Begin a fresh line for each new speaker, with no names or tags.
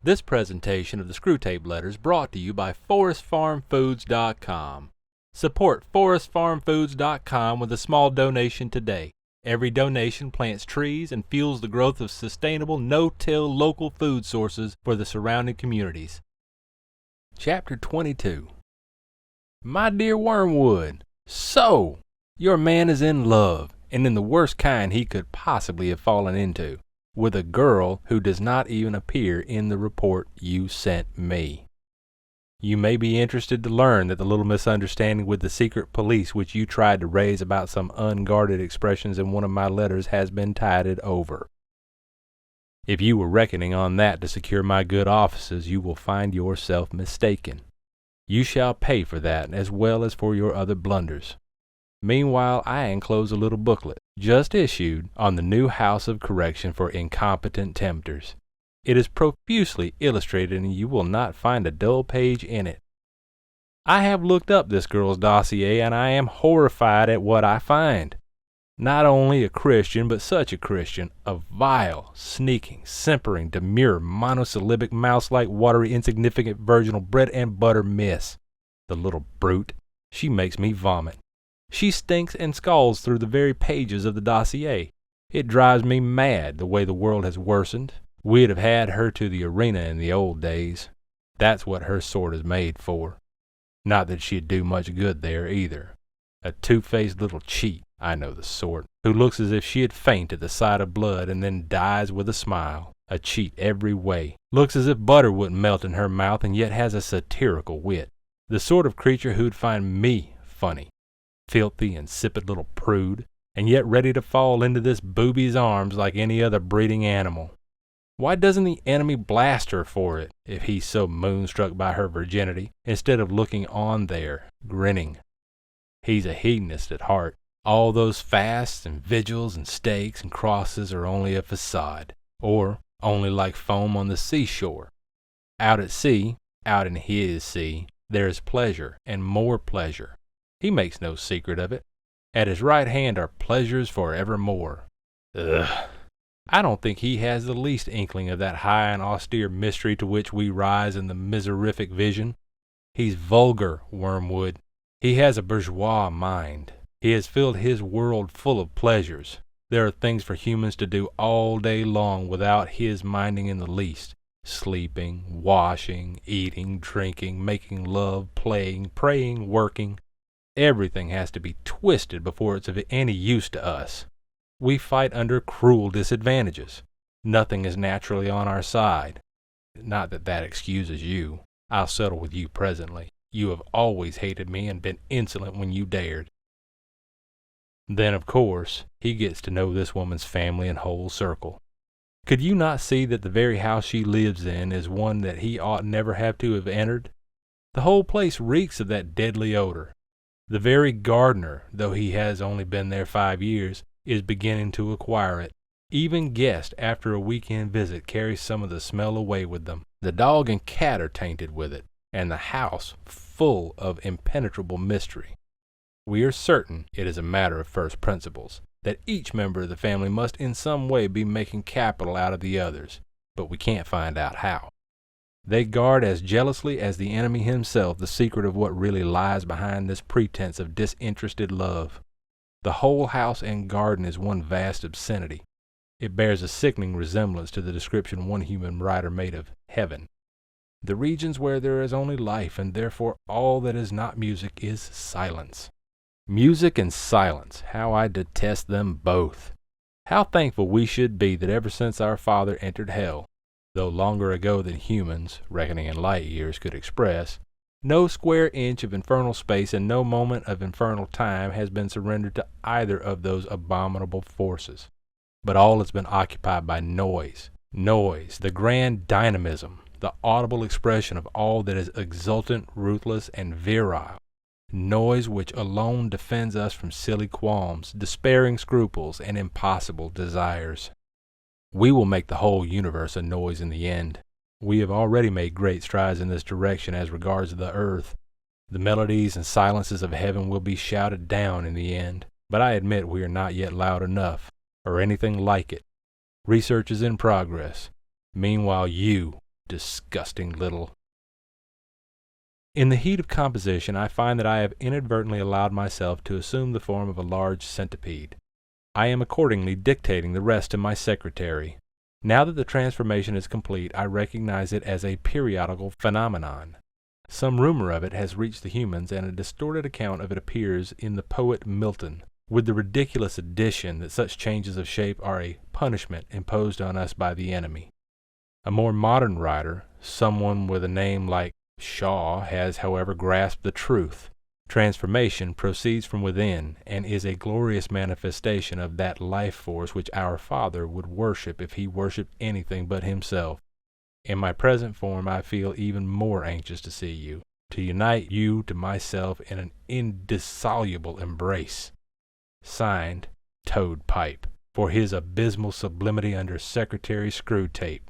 This presentation of the Screwtape Letters brought to you by forestfarmfoods.com. Support forestfarmfoods.com with a small donation today. Every donation plants trees and fuels the growth of sustainable, no-till local food sources for the surrounding communities. Chapter 22. My dear Wormwood, so your man is in love, and in the worst kind he could possibly have fallen into, with a girl who does not even appear in the report you sent me. You may be interested to learn that the little misunderstanding with the secret police which you tried to raise about some unguarded expressions in one of my letters has been tided over. If you were reckoning on that to secure my good offices, you will find yourself mistaken. You shall pay for that as well as for your other blunders. Meanwhile, I enclose a little booklet, just issued, on the new House of Correction for Incompetent Tempters. It is profusely illustrated and you will not find a dull page in it. I have looked up this girl's dossier and I am horrified at what I find. Not only a Christian, but such a Christian, a vile, sneaking, simpering, demure, monosyllabic, mouse-like, watery, insignificant, virginal bread and butter miss. The little brute. She makes me vomit. She stinks and scalds through the very pages of the dossier. It drives me mad the way the world has worsened. We'd have had her to the arena in the old days. That's what her sort is made for. Not that she'd do much good there either. A two-faced little cheat, I know the sort, who looks as if she'd faint at the sight of blood and then dies with a smile. A cheat every way. Looks as if butter wouldn't melt in her mouth and yet has a satirical wit. The sort of creature who'd find me funny. Filthy, insipid little prude, and yet ready to fall into this booby's arms like any other breeding animal. Why doesn't the enemy blast her for it, if he's so moonstruck by her virginity, instead of looking on there, grinning? He's a hedonist at heart. All those fasts and vigils and stakes and crosses are only a facade, or only like foam on the seashore. Out at sea, out in his sea, there is pleasure and more pleasure. He makes no secret of it. At his right hand are pleasures for evermore. Ugh. I don't think he has the least inkling of that high and austere mystery to which we rise in the miserific vision. He's vulgar, Wormwood. He has a bourgeois mind. He has filled his world full of pleasures. There are things for humans to do all day long without his minding in the least. Sleeping, washing, eating, drinking, making love, playing, praying, working. Everything has to be twisted before it's of any use to us. We fight under cruel disadvantages. Nothing is naturally on our side. Not that that excuses you. I'll settle with you presently. You have always hated me and been insolent when you dared. Then, of course, he gets to know this woman's family and whole circle. Could you not see that the very house she lives in is one that he ought never have to have entered? The whole place reeks of that deadly odor. The very gardener, though he has only been there 5 years, is beginning to acquire it. Even guests after a weekend visit carry some of the smell away with them. The dog and cat are tainted with it, and the house full of impenetrable mystery. We are certain it is a matter of first principles, that each member of the family must in some way be making capital out of the others, but we can't find out how. They guard as jealously as the enemy himself the secret of what really lies behind this pretense of disinterested love. The whole house and garden is one vast obscenity. It bears a sickening resemblance to the description one human writer made of heaven. The regions where there is only life, and therefore all that is not music, is silence. Music and silence, how I detest them both. How thankful we should be that ever since our father entered hell, though longer ago than humans, reckoning in light years, could express, no square inch of infernal space and no moment of infernal time has been surrendered to either of those abominable forces. But all has been occupied by noise. Noise, the grand dynamism, the audible expression of all that is exultant, ruthless, and virile. Noise which alone defends us from silly qualms, despairing scruples, and impossible desires. We will make the whole universe a noise in the end. We have already made great strides in this direction as regards the earth. The melodies and silences of heaven will be shouted down in the end, but I admit we are not yet loud enough, or anything like it. Research is in progress. Meanwhile you, disgusting little. In the heat of composition, I find that I have inadvertently allowed myself to assume the form of a large centipede. I am accordingly dictating the rest to my secretary. Now that the transformation is complete, I recognize it as a periodical phenomenon. Some rumor of it has reached the humans, and a distorted account of it appears in the poet Milton, with the ridiculous addition that such changes of shape are a punishment imposed on us by the enemy. A more modern writer, someone with a name like Shaw, has, however, grasped the truth. Transformation proceeds from within, and is a glorious manifestation of that life force which our Father would worship if he worshipped anything but himself. In my present form I feel even more anxious to see you, to unite you to myself in an indissoluble embrace. Signed, Toad Pipe, for his abysmal sublimity under Secretary Screwtape.